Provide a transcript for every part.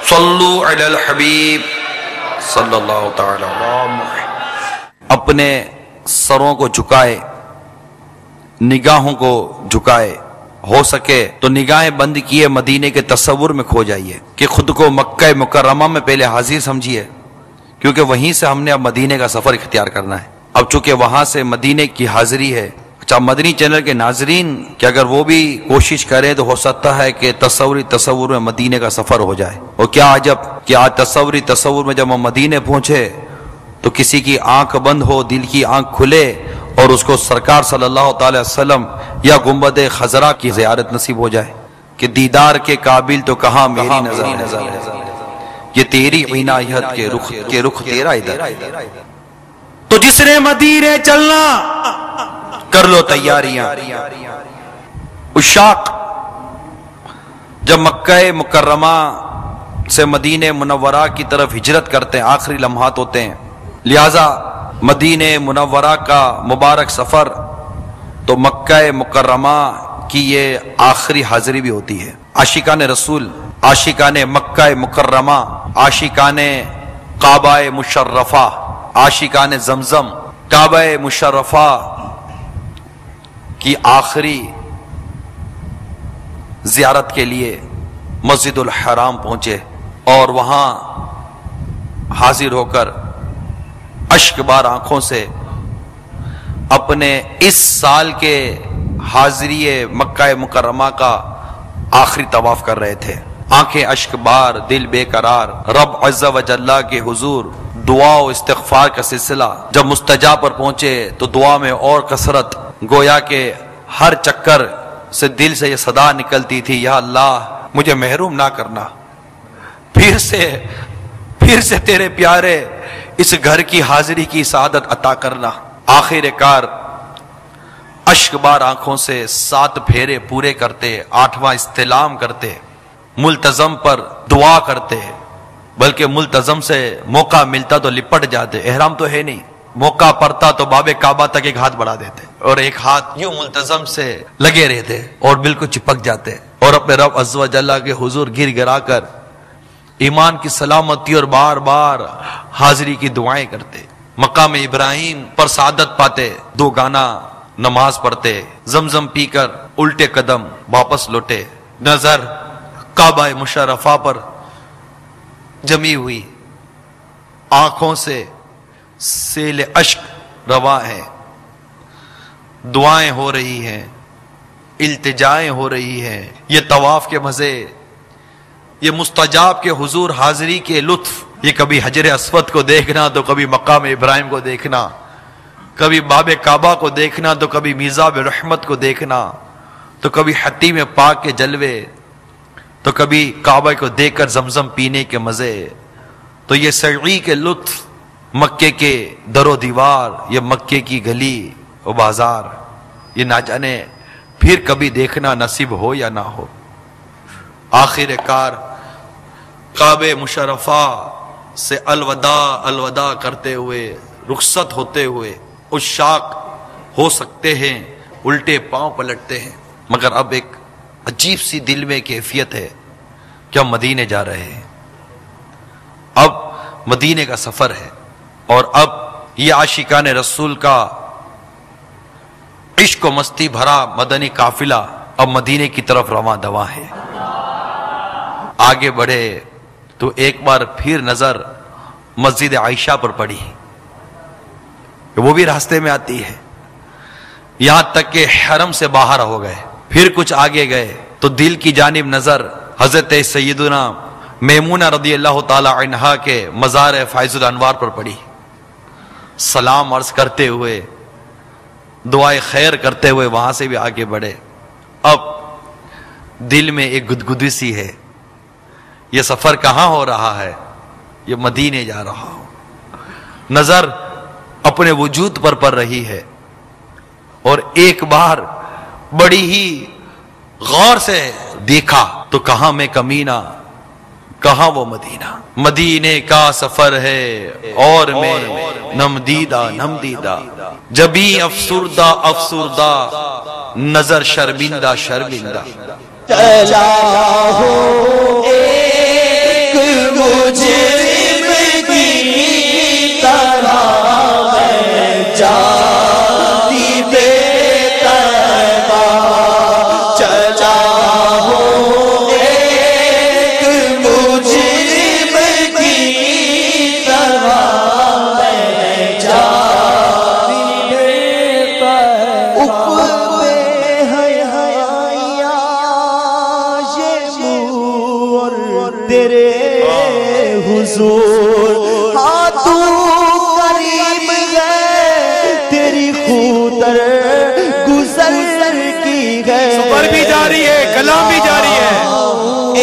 صلو علی الحبیب صلی اللہ تعالی علیہ وسلم۔ اپنے سروں کو جھکائے، نگاہوں کو جھکائے، ہو سکے تو نگاہیں بند کیے مدینے کے تصور میں کھو جائیے کہ خود کو مکہ مکرمہ میں پہلے حاضر سمجھیے، کیونکہ وہیں سے ہم نے اب مدینے کا سفر اختیار کرنا ہے۔ اب چونکہ وہاں سے مدینے کی حاضری ہے، اچھا مدنی چینل کے ناظرین کہ اگر وہ بھی کوشش کریں تو ہو سکتا ہے کہ تصور میں مدینے کا سفر ہو جائے۔ اور کیا عجب کہ آج تصور میں جب ہم مدینے پہنچے تو کسی کی آنکھ بند ہو، دل کی آنکھ کھلے اور اس کو سرکار صلی اللہ تعالی وسلم یا گنبد خضرا کی زیارت نصیب ہو جائے کہ دیدار کے قابل تو کہاں میری نظر ہے، یہ تیری عنایت کے رخ تیرا ادھر۔ تو جس نے مدینے چلنا کر لو تیاریاں۔ عشاق جب مکہ مکرمہ سے مدینہ منورہ کی طرف ہجرت کرتے ہیں، آخری لمحات ہوتے ہیں، لہذا مدینہ منورہ کا مبارک سفر تو مکہ مکرمہ کی یہ آخری حاضری بھی ہوتی ہے۔ عاشقان رسول، عاشقان مکہ مکرمہ، عاشقان کعبہ مشرفہ، عاشقان زمزم، کعبہ مشرفہ کی آخری زیارت کے لیے مسجد الحرام پہنچے اور وہاں حاضر ہو کر اشک بار آنکھوں سے اپنے اس سال کے حاضری مکہ مکرمہ کا آخری طواف کر رہے تھے۔ آنکھیں اشک بار، دل بے قرار، رب عز و جل کے حضور دعا و استغفار کا سلسلہ جب مستجاب پر پہنچے تو دعا میں اور کثرت، گویا کہ ہر چکر سے دل سے یہ صدا نکلتی تھی، یا اللہ مجھے محروم نہ کرنا، پھر سے تیرے پیارے اس گھر کی حاضری کی سعادت عطا کرنا۔ آخر کار اشک بار آنکھوں سے 7 پھیرے پورے کرتے، 8واں استلام کرتے، ملتزم پر دعا کرتے، بلکہ ملتزم سے موقع ملتا تو لپٹ جاتے، احرام تو ہے نہیں، موقع پڑتا تو باب کعبہ تک ایک ہاتھ بڑھا دیتے اور ایک ہاتھ یوں ملتزم سے لگے رہتے اور بالکل چپک جاتے اور اپنے رب عز و جل کے حضور گر گرا کر ایمان کی سلامتی اور بار بار حاضری کی دعائیں کرتے، مقام ابراہیم پر سعادت پاتے، 2 گانا نماز پڑھتے، زمزم پی کر الٹے قدم واپس لوٹے، نظر کعبہ مشرفہ پر جمی ہوئی، آنکھوں سے سیل اشک رواں ہے، دعائیں ہو رہی ہیں، التجائیں ہو رہی ہیں، یہ طواف کے مزے، یہ مستجاب کے حضور حاضری کے لطف، یہ کبھی حجر اسود کو دیکھنا تو کبھی مقام ابراہیم کو دیکھنا، کبھی باب کعبہ کو دیکھنا تو کبھی میزاب رحمت کو دیکھنا، تو کبھی حتیم پاک کے جلوے، تو کبھی کعبہ کو دیکھ کر زمزم پینے کے مزے، تو یہ سعی کے لطف، مکے کے در و دیوار، یہ مکے کی گلی و بازار، یہ نہ جانے پھر کبھی دیکھنا نصیب ہو یا نہ ہو۔ آخر کار کعبہ مشرفہ سے الوداع کرتے ہوئے، رخصت ہوتے ہوئے، عشاق ہو سکتے ہیں الٹے پاؤں پلٹتے ہیں، مگر اب ایک عجیب سی دل میں کیفیت ہے کہ ہم مدینے جا رہے ہیں، اب مدینے کا سفر ہے، اور اب یہ عاشقان رسول کا عشق و مستی بھرا مدنی قافلہ اب مدینے کی طرف رواں دواں ہے۔ آگے بڑھے تو ایک بار پھر نظر مسجد عائشہ پر پڑی، وہ بھی راستے میں آتی ہے، یہاں تک کہ حرم سے باہر ہو گئے، پھر کچھ آگے گئے تو دل کی جانب نظر حضرت سیدنا میمونہ رضی اللہ تعالی عنہا کے مزار فائز الانوار پر پڑی، سلام عرض کرتے ہوئے، دعائے خیر کرتے ہوئے وہاں سے بھی آگے بڑھے۔ اب دل میں ایک گدگدی سی ہے، یہ سفر کہاں ہو رہا ہے؟ یہ مدینے جا رہا ہوں۔ نظر اپنے وجود پر پڑ رہی ہے اور ایک بار بڑی ہی غور سے دیکھا تو کہاں میں کمینہ، کہاں وہ مدینہ، مدینے کا سفر ہے اور میں نم دیدہ، جبھی افسردہ نظر شرمندہ چلا ہوں تیرے حضور، ہاں تو کریم ہے، تیری خاطر گزر کی ہے، سفر بھی جاری ہے، کلام بھی جاری ہے۔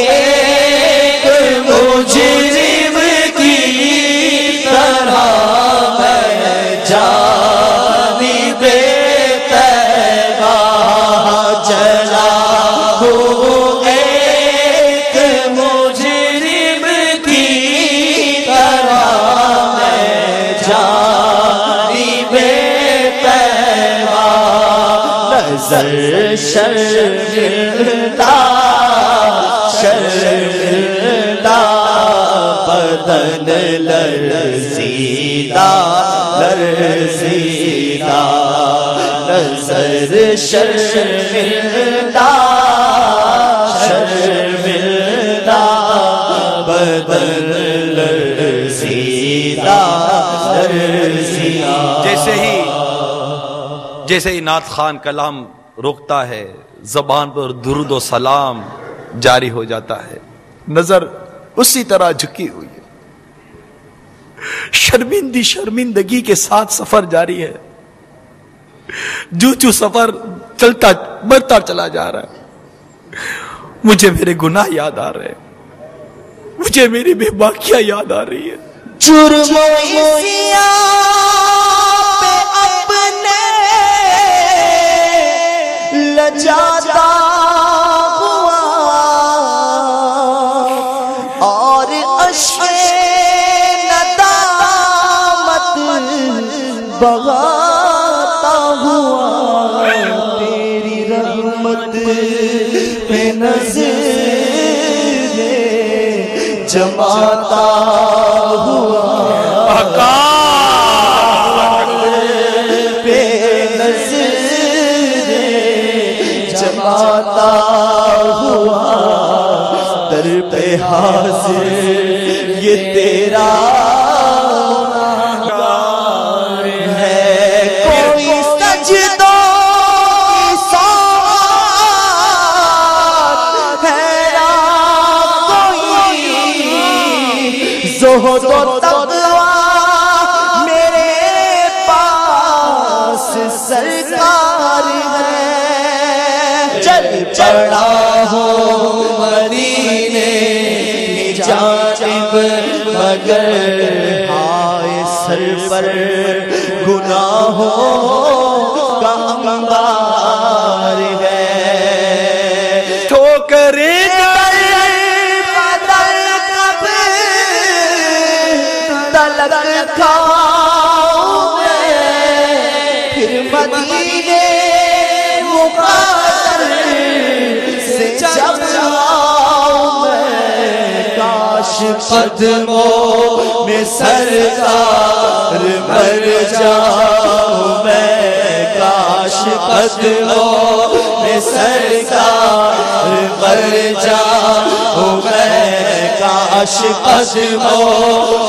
ایک مجرم کی طرح میں جانب طیبہ چلا ہوں، ایک مجرم کی طرح میں جانب طیبہ، نظر شرمندہ شرمندہ، بدن لرزیدہ لرزیدہ، نظر شرمندہ شرمندہ، بدن لرزیدہ لرزیدہ۔ جیسے ہی نعت خان کلام روکتا ہے، زبان پر درود و سلام جاری ہو جاتا ہے، نظر اسی طرح جھکی ہوئی ہے، شرمندگی کے ساتھ سفر جاری ہے، جو سفر چلتا بڑھتا چلا جا رہا ہے، مجھے میرے گناہ یاد آ رہے ہیں، مجھے میری بے باکیاں یاد آ رہی ہے، جرم و عصیاں پہ اپنے لجاتا ہوا، اور اشک ندامت بہاتا ہوا، تیری رحمت پہ نظر جماتا ہوا، پہ نظر جماتا ہوا، در پہ حاضر یہ تیرا ہے، کوئی سجدوں کی سوات ہے یا کوئی زہد و تقویٰ، میرے پاس سرکار ہے، چل پڑا ہوں مدینے کی جانب، مگر ہائے سر پر گناہوں کا انبار ہے، ٹھوکریں تلک کھاؤں میں، پھر مدینے مقدر سے جب آؤں میں، کاش قدموں میں سرکار مر جاؤں میں، کاش قدموں میں سرکار مر جاؤں میں، کاش قدموں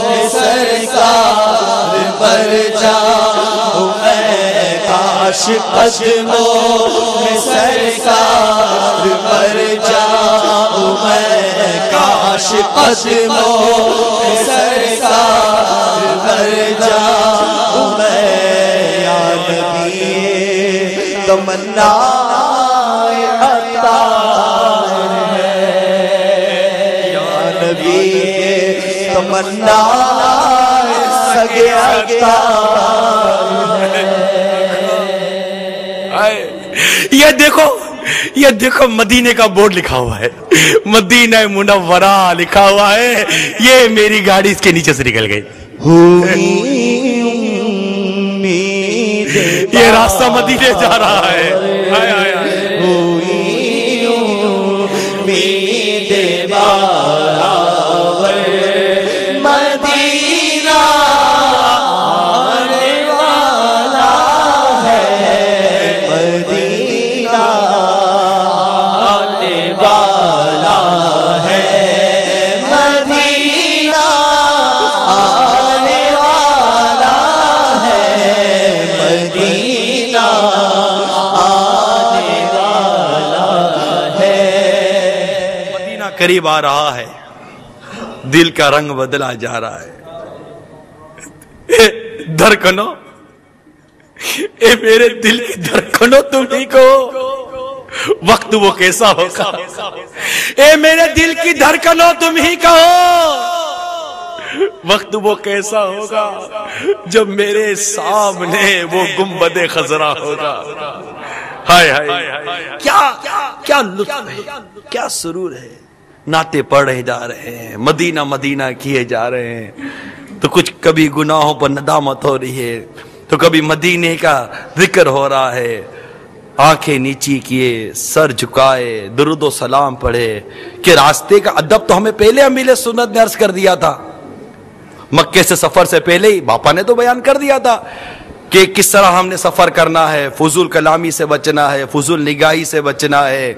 میں سرکار مر جاؤں میں، کاش قدموں میں سرکار مر جاؤں میں، کاش قدموں میں سرکار مر جاؤں میں، یا نبی تمنا عطار ہے، یا نبی تمنا سگے عطار ہے، یہ دیکھو مدینے کا بورڈ لکھا ہوا ہے، مدینہ منورہ لکھا ہوا ہے، یہ میری گاڑی اس کے نیچے سے نکل گئی، یہ راستہ مدینے جا رہا ہے، مدینہ آنے والا ہے، مدینہ آنے والا ہے، مدینہ آنے والا ہے، مدینہ آنے والا ہے، مدینہ قریب آ رہا ہے، دل کا رنگ بدلا جا رہا ہے. اے دھڑکنوں، اے میرے دل کی دھڑکنوں تم ہی کہو وقت وہ کیسا ہوگا. اے میرے دل کی دھڑکنوں تم ہی کہو وقت وہ کیسا ہوگا جب میرے سامنے وہ گنبد خضرا ہوگا. ہائے ہائے کیا لطف ہے، کیا سرور ہے. نعتیں پڑھے جا رہے ہیں، مدینہ مدینہ کیے جا رہے ہیں، تو کچھ کبھی گناہوں پر ندامت ہو رہی ہے، تو کبھی مدینے کا ذکر ہو رہا ہے. آنکھیں نیچی کیے، سر جھکائے، درود و سلام پڑھے کہ راستے کا ادب تو ہمیں پہلے امیل سنت نے عرض کر دیا تھا. مکے سے سفر سے پہلے ہی باپا نے تو بیان کر دیا تھا کہ کس طرح ہم نے سفر کرنا ہے. فضول کلامی سے بچنا ہے، فضول نگاہی سے بچنا ہے،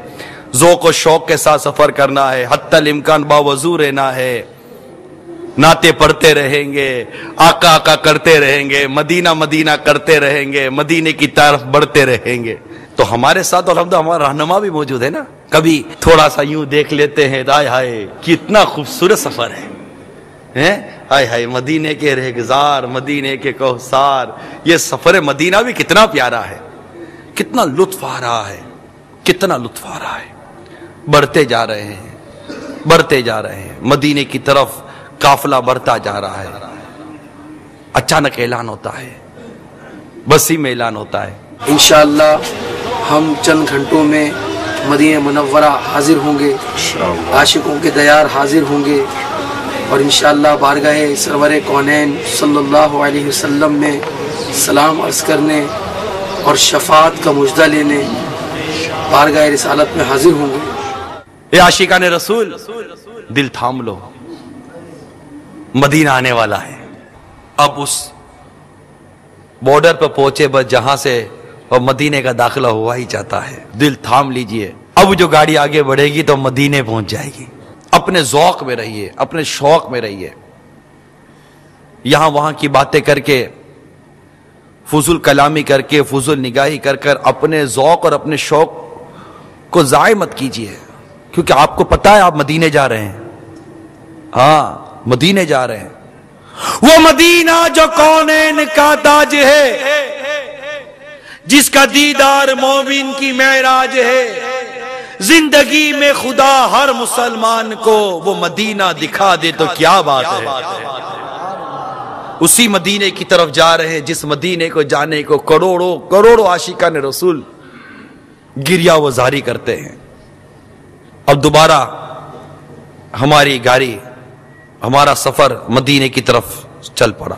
ذوق و شوق کے ساتھ سفر کرنا ہے، حتی الامکان باوضو رہنا ہے، نعتیں پڑھتے رہیں گے، آقا آقا کرتے رہیں گے، مدینہ مدینہ کرتے رہیں گے، مدینے کی طرف بڑھتے رہیں گے. تو ہمارے ساتھ الحمدللہ ہمارا رہنما بھی موجود ہے نا. کبھی تھوڑا سا یوں دیکھ لیتے ہیں، ہائے ہائے کتنا خوبصورت سفر ہے. ہائے ہائے مدینے کے رہگزار، مدینے کے کوثار، یہ سفر مدینہ بھی کتنا پیارا ہے، کتنا لطف آ رہا ہے، کتنا لطف آ رہا ہے. بڑھتے جا رہے ہیں، بڑھتے جا رہے ہیں، مدینے کی طرف قافلہ بڑھتا جا رہا ہے. اچانک اعلان ہوتا ہے، بسی میں اعلان ہوتا ہے انشاءاللہ ہم چند گھنٹوں میں مدینہ منورہ حاضر ہوں گے، عاشقوں کے دیار حاضر ہوں گے، اور انشاءاللہ بارگاہ سرور کونین صلی اللہ علیہ وسلم میں سلام عرض کرنے اور شفاعت کا مجدہ لینے بارگاہ رسالت میں حاضر ہوں گے. اے عاشقان رسول، دل تھام لو، مدینہ آنے والا ہے. اب اس بارڈر پر پہنچے بس جہاں سے اور مدینے کا داخلہ ہوا ہی چاہتا ہے. دل تھام لیجئے، اب جو گاڑی آگے بڑھے گی تو مدینے پہنچ جائے گی. اپنے ذوق میں رہیے، اپنے شوق میں رہیے. یہاں وہاں کی باتیں کر کے، فضول کلامی کر کے، فضول نگاہی کر کر اپنے ذوق اور اپنے شوق کو ضائع مت کیجیے، کیونکہ آپ کو پتا ہے آپ مدینے جا رہے ہیں. ہاں مدینے جا رہے ہیں. وہ مدینہ جو کونین کا تاج ہے، جس کا دیدار مومن کی معراج ہے. زندگی میں خدا ہر مسلمان کو وہ مدینہ دکھا دے تو کیا بات ہے. اسی مدینے کی طرف جا رہے ہیں جس مدینے کو جانے کو کروڑوں کروڑوں عاشقان رسول گریہ وزاری کرتے ہیں. اب دوبارہ ہماری گاڑی، ہمارا سفر مدینے کی طرف چل پڑا.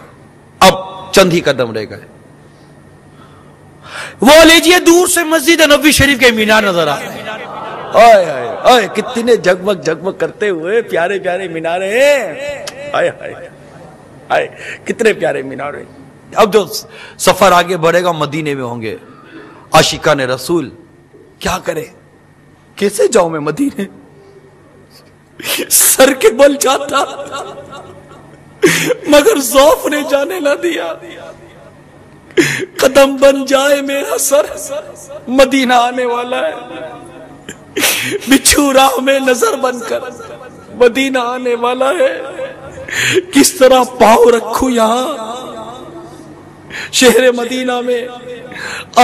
اب چند ہی قدم رہ گئے. وہ لیجئے دور سے مسجد نبوی شریف کے مینار نظر آ رہے ہیں. آئے آئے آئے کتنے جگمگ جگمگ کرتے ہوئے پیارے پیارے مینارے ہیں. آئے آئے آئے کتنے پیارے مینارے. اب جو سفر آگے بڑھے گا مدینے میں ہوں گے. عاشقان رسول کیا کرے، کیسے جاؤں میں مدینے، سر کے بل جاتا مگر ذوف نے جانے نہ دیا. قدم بن جائے میرا سر، مدینہ آنے والا ہے. بچھو راہ میں نظر بن کر مدینہ آنے والا ہے. کس طرح پاؤں رکھوں یہاں شہر مدینہ میں،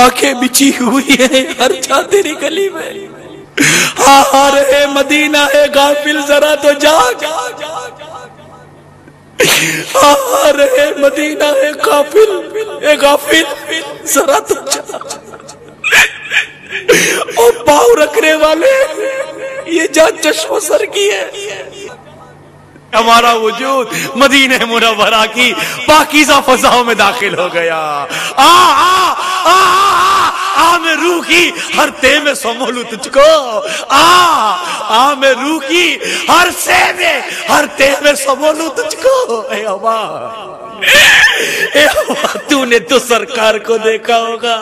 آنکھیں بچھی ہوئی ہیں ہر جا تیری گلی میں. ہاں رہے مدینہ ہے غافل ذرا تو جاگ، ہاں رہے مدینہ ہے غافل ذرا تو جاگ. اور پاؤں رکھنے والے یہ جان چشم سر کی ہے. ہمارا وجود مدینہ منورہ کی پاکیزہ فضاؤں میں داخل ہو گیا. میں روح کی ہر تے میں سمولوں تجھ کو. میں روح کی ہر سے میں ہر تے میں سمولوں تجھ کو. اے اللہ تو نے تو سرکار کو دیکھا ہوگا.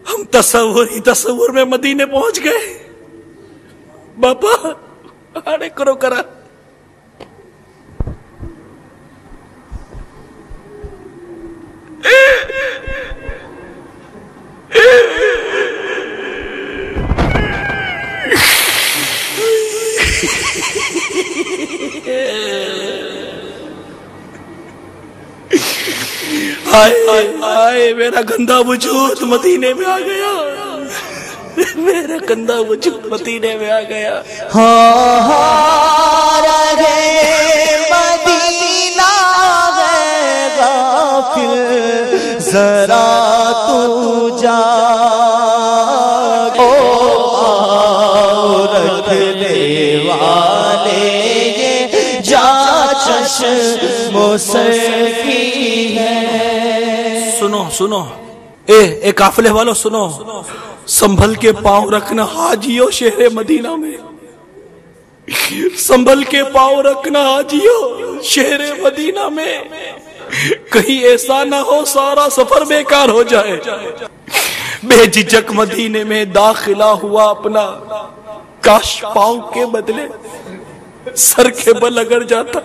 ہم تصور ہی تصور میں مدینے پہنچ گئے. باپا آڑے کرو کرا. آئے میرا گندا وجود مدینے میں آ گیا. میرا گندا وجود مدینے میں آ گیا. مدینہ ہے غافل ذرا تو جا رکھ لے والے یہ جا چشم سر کی ہے. سنو سنو اے قافلے والو سنو. سنبھل کے پاؤں رکھنا حاجیو شہر مدینہ میں. سنبھل کے پاؤں رکھنا حاجیو شہر مدینہ میں. کہیں ایسا نہ ہو سارا سفر بیکار ہو جائے. بے جھجک مدینے میں داخلہ ہوا اپنا. کاش پاؤں کے بدلے سر کے بل اگر جاتا.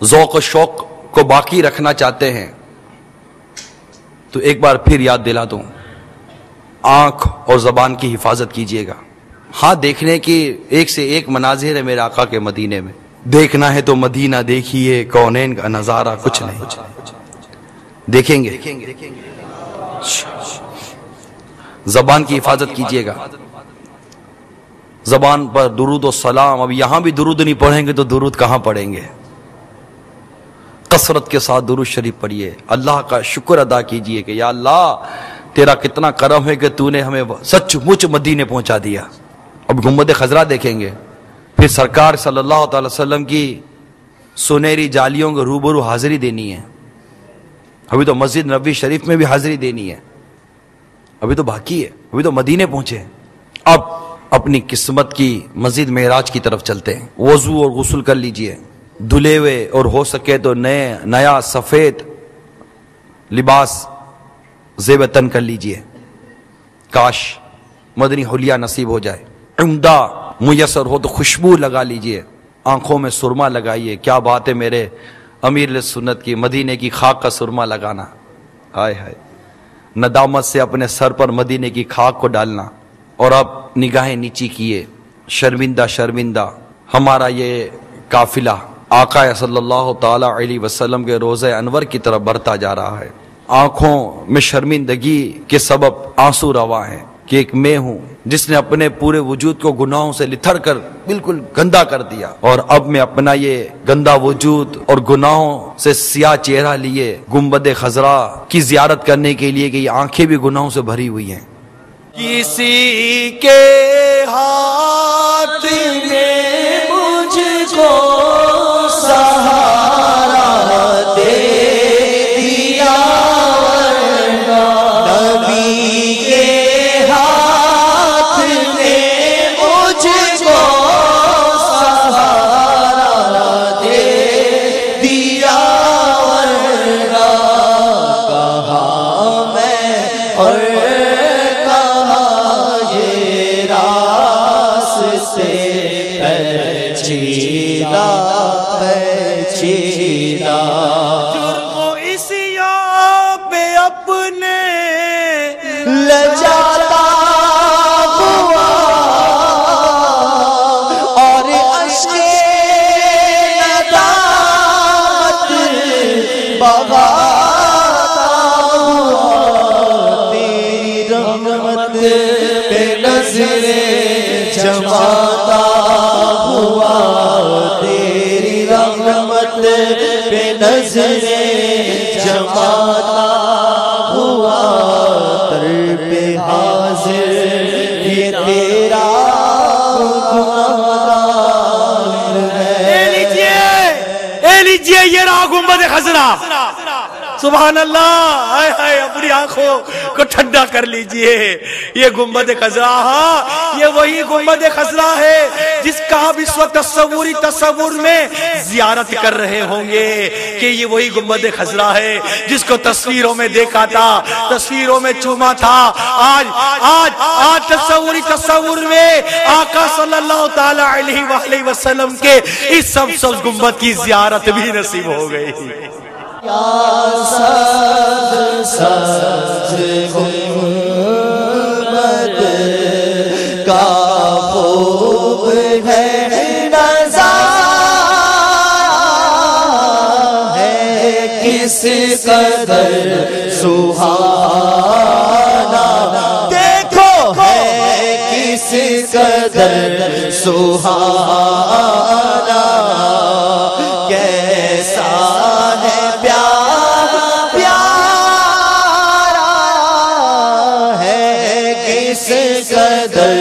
ذوق و شوق کو باقی رکھنا چاہتے ہیں تو ایک بار پھر یاد دلا دوں، آنکھ اور زبان کی حفاظت کیجیے گا. ہاں دیکھنے کی ایک سے ایک مناظر ہے میرے آقا کے مدینے میں. دیکھنا ہے تو مدینہ دیکھیے، کونین کا نظارہ کچھ نہیں. دیکھیں گے. زبان کی حفاظت کیجیے گا. زبان پر درود و سلام. اب یہاں بھی درود نہیں پڑھیں گے تو درود کہاں پڑھیں گے؟ کثرت کے ساتھ درود شریف پڑھیے. اللہ کا شکر ادا کیجئے کہ یا اللہ تیرا کتنا کرم ہے کہ تو نے ہمیں سچ مچ مدینے پہنچا دیا. اب گنبد خضرا دیکھیں گے، پھر سرکار صلی اللہ تعالی وسلم کی سنہری جالیوں کو روبرو حاضری دینی ہے. ابھی تو مسجد نبوی شریف میں بھی حاضری دینی ہے. ابھی تو باقی ہے، ابھی تو مدینے پہنچے. اب اپنی قسمت کی مزید معراج کی طرف چلتے ہیں. وضو اور غسل کر لیجئے، دھلے ہوئے اور ہو سکے تو نیا سفید لباس زیب تن کر لیجئے. کاش مدنی حلیہ نصیب ہو جائے. عمدہ میسر ہو تو خوشبو لگا لیجئے. آنکھوں میں سرما لگائیے. کیا بات ہے میرے امیر سنت کی، مدینے کی خاک کا سرما لگانا. ہائے ہائے، ندامت سے اپنے سر پر مدینے کی خاک کو ڈالنا. اور اب نگاہیں نیچی کیے. شرمندہ شرمندہ ہمارا یہ قافلہ آقا صلی اللہ تعالی علیہ وسلم کے روضہ انور کی طرف بڑھتا جا رہا ہے. آنکھوں میں شرمندگی کے سبب آنسو روا ہیں کہ ایک میں ہوں جس نے اپنے پورے وجود کو گناہوں سے لتھڑ کر بالکل گندا کر دیا، اور اب میں اپنا یہ گندا وجود اور گناہوں سے سیاہ چہرہ لیے گنبد خضرا کی زیارت کرنے کے لیے کہ یہ آنکھیں بھی گناہوں سے بھری ہوئی ہیں. کسی کے ہاتھ میں مجھ کو سہارا دے دیا، نبی کے ہاتھ میں مجھ کو سہارا دے دیا، کہاں میں اور لجاتا ہوا اور عشق ندامت بغاتا ہوا، تیری رحمت پہ نظر جماتا ہوا، تیری رحمت پہ نظر جماتا ہوا، پہ حاضر یہ تیرا اے لیجئے یہ رہا گنبد خضرا. سبحان اللہ، ہائے ہائے، اپنی آنکھوں کو ٹھنڈا کر لیجئے. یہ گنبد خضرا، ہاں یہ وہی گنبد خضرا ہے جس کا آپ اس وقت تصور میں زیارت کر رہے ہوں گے کہ یہ وہی گنبد خضرا ہے جس کو تصویروں میں دیکھا تھا، تصویروں میں چوما تھا. آج تصور میں آقا صلی اللہ تعالی علیہ وآلہ وسلم کے اس سبز گنبد کی زیارت بھی نصیب ہو گئی. گنبد کا خوب ہے نظارہ ہے، کس قدر سہانا دیکھو ہے، کس قدر سہانا، کیسا ہے پیارا ہے، کس قدر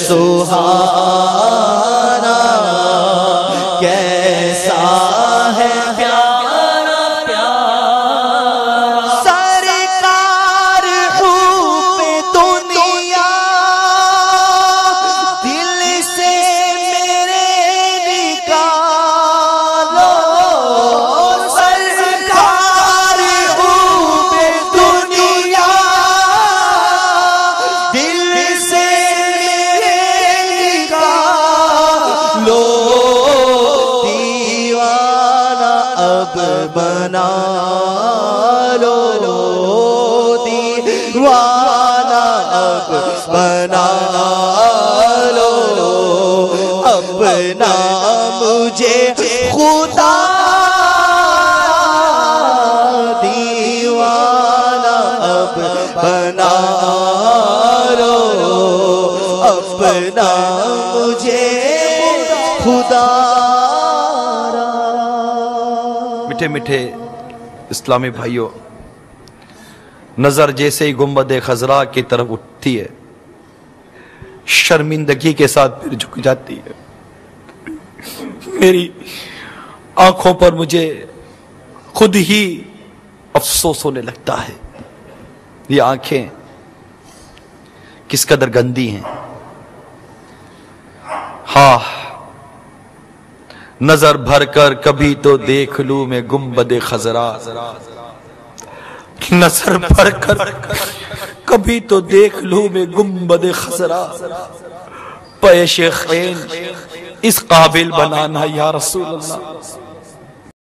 سہانا، کیسا ہے پیارا سرکار خوب دنیا دل سے میرے نکالو، سرکار خوب دنیا دل سے میرے نکالو، دیوانہ اب بنا لو، دیوانہ اب بنا لو، اپنا مجھے خدا دیوانہ اب بنا لو، اپنا مجھے خدا. میٹھے میٹھے اسلامی بھائیوں، نظر جیسے ہی گنبد خضرا کی طرف اٹھتی ہے، شرمندگی کے ساتھ پھر جھک جاتی ہے. میری آنکھوں پر مجھے خود ہی افسوس ہونے لگتا ہے. یہ آنکھیں کس قدر گندی ہیں. ہاں، نظر بھر کر کبھی تو دیکھ لوں میں گنبد خضرا، نظر بھر کر کبھی تو دیکھ لوں میں گنبد خضرا، پیش خین اس قابل بنانا یا رسول اللہ.